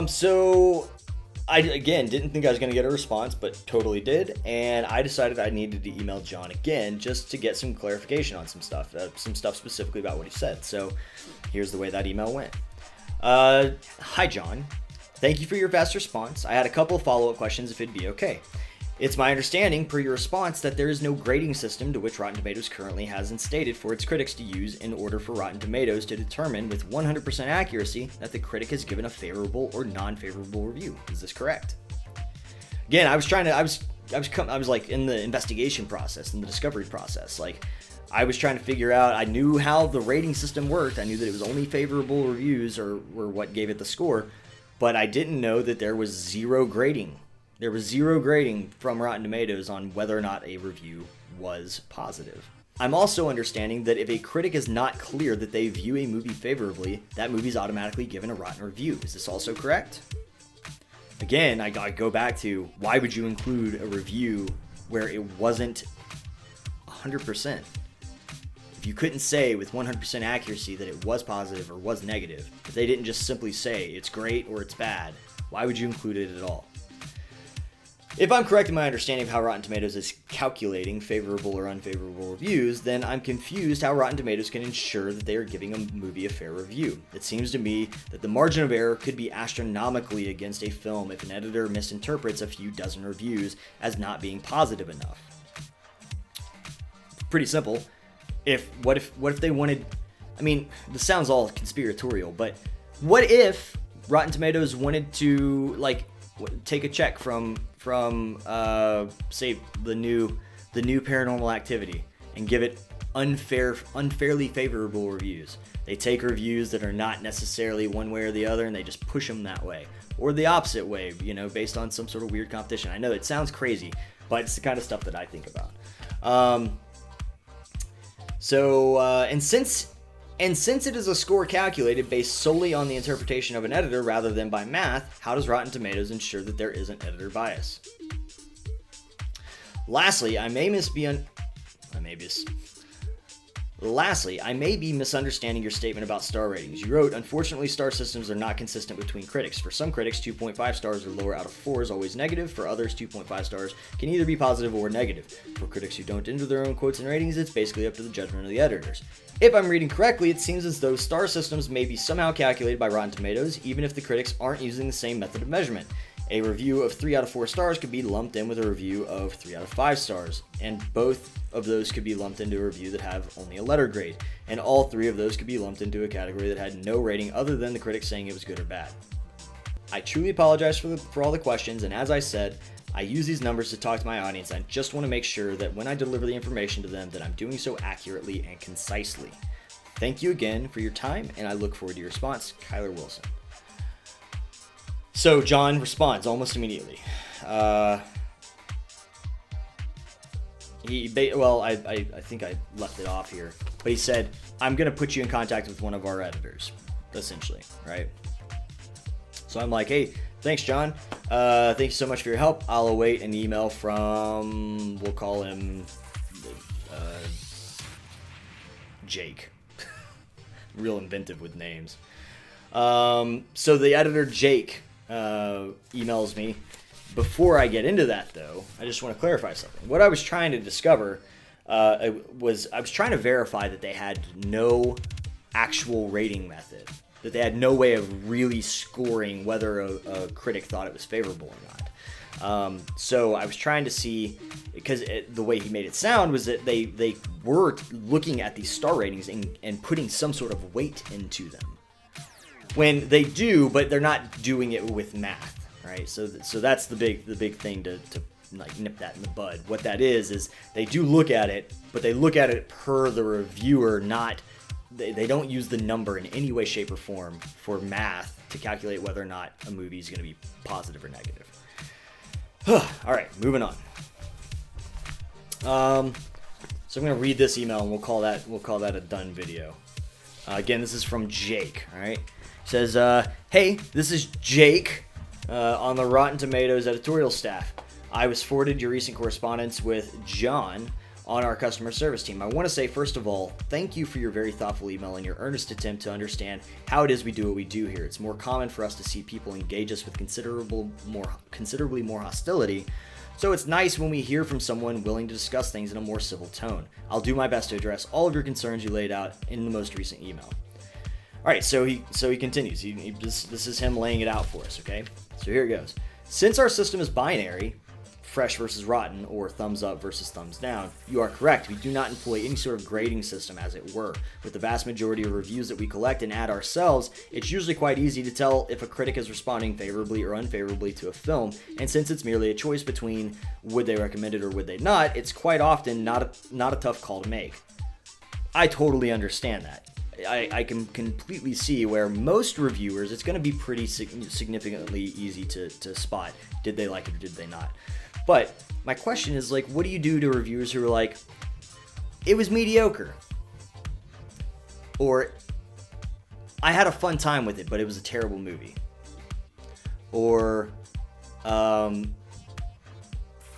So I, again, didn't think I was going to get a response, but totally did. And I decided I needed to email John again just to get some clarification on some stuff specifically about what he said. So here's the way that email went. Hi, John. Thank you for your fast response. I had a couple of follow-up questions if it'd be okay. It's my understanding, per your response, that there is no grading system to which Rotten Tomatoes currently has instated for its critics to use in order for Rotten Tomatoes to determine with 100% accuracy that the critic has given a favorable or non-favorable review. Is this correct? Again, I was like in the investigation process, in the discovery process. Like, I was trying to figure out, I knew how the rating system worked. I knew that it was only favorable reviews were what gave it the score, but I didn't know that there was zero grading. There was zero grading from Rotten Tomatoes on whether or not a review was positive. I'm also understanding that if a critic is not clear that they view a movie favorably, that movie's automatically given a rotten review. Is this also correct? Again, I go back to, why would you include a review where it wasn't 100%? If you couldn't say with 100% accuracy that it was positive or was negative, if they didn't just simply say it's great or it's bad, why would you include it at all? If I'm correct in my understanding of how Rotten Tomatoes is calculating favorable or unfavorable reviews, then I'm confused how Rotten Tomatoes can ensure that they are giving a movie a fair review. It seems to me that the margin of error could be astronomically against a film if an editor misinterprets a few dozen reviews as not being positive enough. Pretty simple. What if they wanted, I mean, this sounds all conspiratorial, but what if Rotten Tomatoes wanted to, like, take a check from say the new Paranormal Activity and give it unfairly favorable reviews? They take reviews that are not necessarily one way or the other and they just push them that way, or the opposite way, based on some sort of weird competition. I know it sounds crazy, but it's the kind of stuff that I think about. Since it is a score calculated based solely on the interpretation of an editor rather than by math, how does Rotten Tomatoes ensure that there isn't editor bias? Lastly, I may be misunderstanding your statement about star ratings. You wrote, unfortunately, star systems are not consistent between critics. For some critics, 2.5 stars or lower out of 4 is always negative. For others, 2.5 stars can either be positive or negative. For critics who don't enter their own quotes and ratings, it's basically up to the judgment of the editors. If I'm reading correctly, it seems as though star systems may be somehow calculated by Rotten Tomatoes, even if the critics aren't using the same method of measurement. A review of 3 out of 4 stars could be lumped in with a review of 3 out of 5 stars, and both of those could be lumped into a review that have only a letter grade, and all 3 of those could be lumped into a category that had no rating other than the critics saying it was good or bad. I truly apologize for all the questions, and as I said, I use these numbers to talk to my audience. I just want to make sure that when I deliver the information to them that I'm doing so accurately and concisely. Thank you again for your time, and I look forward to your response. Kyler Wilson. So John responds almost immediately. I think I left it off here, but he said, I'm going to put you in contact with one of our editors, essentially, right? So I'm like, hey, thanks, John. Thank you so much for your help. I'll await an email from, we'll call him Jake. Real inventive with names. So the editor, Jake, emails me. Before I get into that, though, I just want to clarify something. What I was trying to discover I was trying to verify that they had no actual rating method, that they had no way of really scoring whether a critic thought it was favorable or not. So I was trying to see, because the way he made it sound was that they were looking at these star ratings and putting some sort of weight into them. When they do, but they're not doing it with math, right? So that's the big thing to like nip that in the bud. What that is they do look at it, but they look at it per the reviewer, not they don't use the number in any way, shape, or form for math to calculate whether or not a movie is going to be positive or negative. All right, moving on. So I'm going to read this email and we'll call that a done video. Again, this is from Jake. All right. Says, hey, this is Jake on the Rotten Tomatoes editorial staff. I was forwarded your recent correspondence with John on our customer service team. I want to say, first of all, thank you for your very thoughtful email and your earnest attempt to understand how it is we do what we do here. It's more common for us to see people engage us with considerably more hostility. So it's nice when we hear from someone willing to discuss things in a more civil tone. I'll do my best to address all of your concerns you laid out in the most recent email. All right, so he continues. This is him laying it out for us, okay? So here it goes. Since our system is binary, fresh versus rotten, or thumbs up versus thumbs down, you are correct. We do not employ any sort of grading system, as it were. With the vast majority of reviews that we collect and add ourselves, it's usually quite easy to tell if a critic is responding favorably or unfavorably to a film, and since it's merely a choice between would they recommend it or would they not, it's quite often not a tough call to make. I totally understand that. I can completely see where most reviewers, it's going to be pretty significantly easy to spot. Did they like it or did they not? But my question is, like, what do you do to reviewers who are like, it was mediocre? Or, I had a fun time with it, but it was a terrible movie. Or,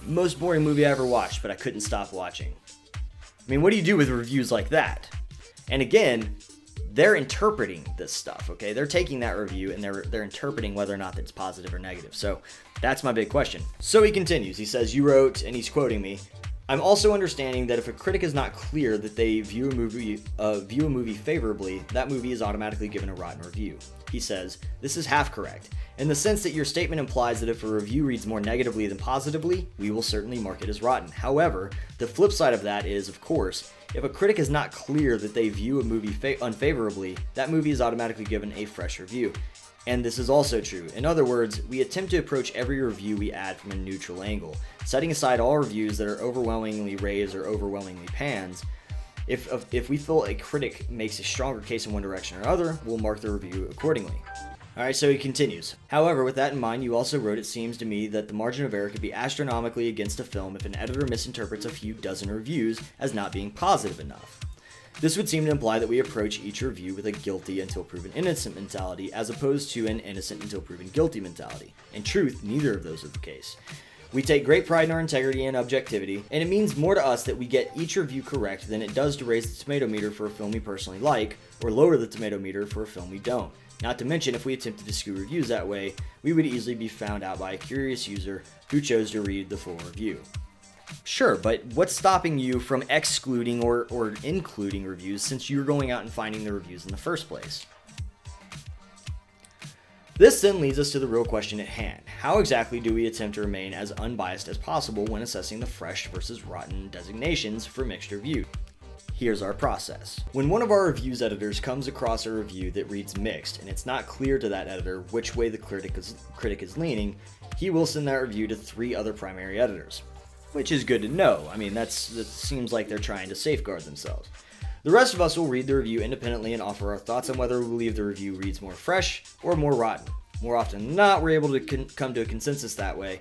most boring movie I ever watched, but I couldn't stop watching. I mean, what do you do with reviews like that? And again, they're interpreting this stuff, okay? They're taking that review and they're interpreting whether or not it's positive or negative. So that's my big question. So he continues. He says, you wrote, and he's quoting me, I'm also understanding that if a critic is not clear that they view a movie favorably, that movie is automatically given a rotten review. He says, this is half correct, in the sense that your statement implies that if a review reads more negatively than positively, we will certainly mark it as rotten. However, the flip side of that is, of course, if a critic is not clear that they view a movie unfavorably, that movie is automatically given a fresh review. And this is also true. In other words, we attempt to approach every review we add from a neutral angle, setting aside all reviews that are overwhelmingly raves or overwhelmingly pans. If we feel a critic makes a stronger case in one direction or other, we'll mark the review accordingly. Alright, so he continues. However, with that in mind, you also wrote, it seems to me that the margin of error could be astronomically against a film if an editor misinterprets a few dozen reviews as not being positive enough. This would seem to imply that we approach each review with a guilty until proven innocent mentality, as opposed to an innocent until proven guilty mentality. In truth, neither of those are the case. We take great pride in our integrity and objectivity, and it means more to us that we get each review correct than it does to raise the tomato meter for a film we personally like, or lower the tomato meter for a film we don't. Not to mention, if we attempted to skew reviews that way, we would easily be found out by a curious user who chose to read the full review. Sure, but what's stopping you from excluding or including reviews since you're going out and finding the reviews in the first place? This then leads us to the real question at hand. How exactly do we attempt to remain as unbiased as possible when assessing the fresh versus rotten designations for mixed review? Here's our process. When one of our reviews editors comes across a review that reads mixed and it's not clear to that editor which way the critic is leaning, he will send that review to 3 other primary editors. Which is good to know. I mean, that seems like they're trying to safeguard themselves. The rest of us will read the review independently and offer our thoughts on whether we believe the review reads more fresh or more rotten. More often than not, we're able to come to a consensus that way.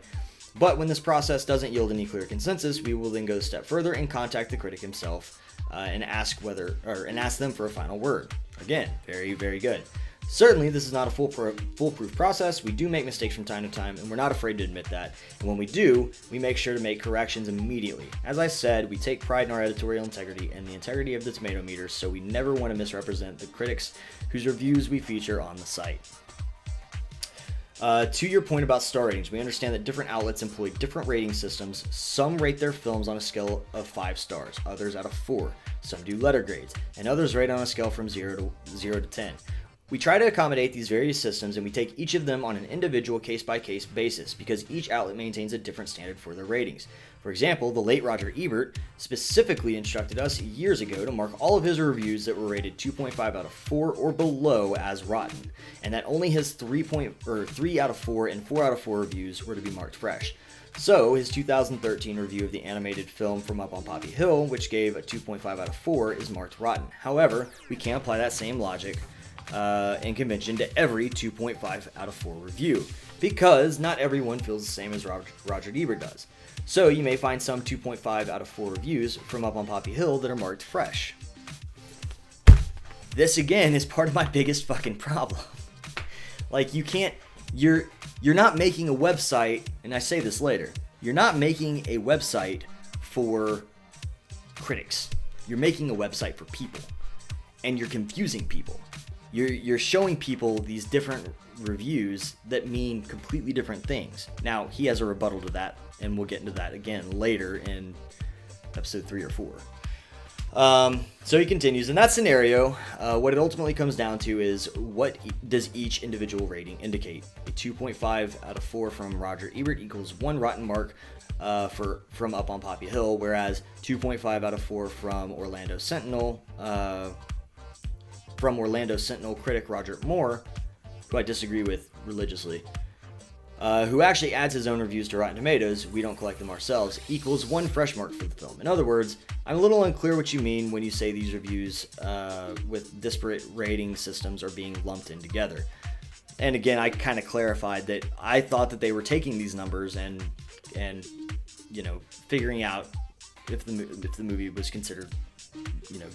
But when this process doesn't yield any clear consensus, we will then go a step further and contact the critic himself and ask them for a final word. Again, very, very good. Certainly, this is not a foolproof process. We do make mistakes from time to time, and we're not afraid to admit that. And when we do, we make sure to make corrections immediately. As I said, we take pride in our editorial integrity and the integrity of the tomato meter, so we never want to misrepresent the critics whose reviews we feature on the site. To your point about star ratings, we understand that different outlets employ different rating systems. Some rate their films on a scale of 5 stars, others out of 4. Some do letter grades, and others rate on a scale from 0 to 10. We try to accommodate these various systems, and we take each of them on an individual case-by-case basis because each outlet maintains a different standard for their ratings. For example, the late Roger Ebert specifically instructed us years ago to mark all of his reviews that were rated 2.5 out of 4 or below as rotten, and that only his 3 out of 4 and 4 out of 4 reviews were to be marked fresh. So, his 2013 review of the animated film From Up on Poppy Hill, which gave a 2.5 out of 4, is marked rotten. However, we can't apply that same logic and convention to every 2.5 out of 4 review, because not everyone feels the same as Roger Ebert does. So you may find some 2.5 out of 4 reviews from Up on Poppy Hill that are marked fresh. This again is part of my biggest fucking problem. Like, you're not making a website, and I say this later, you're not making a website for critics. You're making a website for people, and you're confusing people. You're showing people these different reviews that mean completely different things. Now, he has a rebuttal to that, and we'll get into that again later in episode 3 or 4. So he continues, in that scenario, what it ultimately comes down to is what does each individual rating indicate? A 2.5 out of 4 from Roger Ebert equals 1 rotten mark from Up on Poppy Hill, whereas 2.5 out of 4 from Orlando Sentinel critic Roger Moore, who I disagree with religiously, who actually adds his own reviews to Rotten Tomatoes, we don't collect them ourselves, equals 1 fresh mark for the film. In other words, I'm a little unclear what you mean when you say these reviews with disparate rating systems are being lumped in together. And again, I kind of clarified that I thought that they were taking these numbers and figuring out if the movie was considered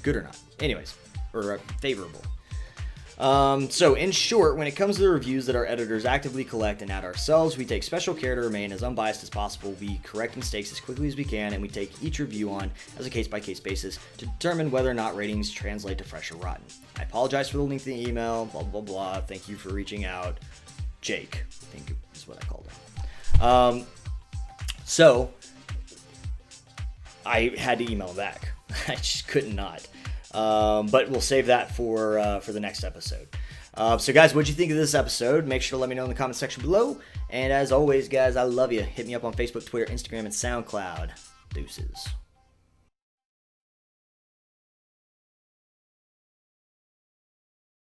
good or not. Anyways, or favorable. So in short, when it comes to the reviews that our editors actively collect and add ourselves, we take special care to remain as unbiased as possible. We correct mistakes as quickly as we can, and we take each review on as a case-by-case basis to determine whether or not ratings translate to fresh or rotten. I apologize for the lengthy email, blah, blah, blah. Thank you for reaching out. Jake, I think is what I called him. So I had to email him back. I just could not. But we'll save that for the next episode. So guys, what'd you think of this episode? Make sure to let me know in the comment section below. And as always, guys, I love you. Hit me up on Facebook, Twitter, Instagram, and SoundCloud. Deuces.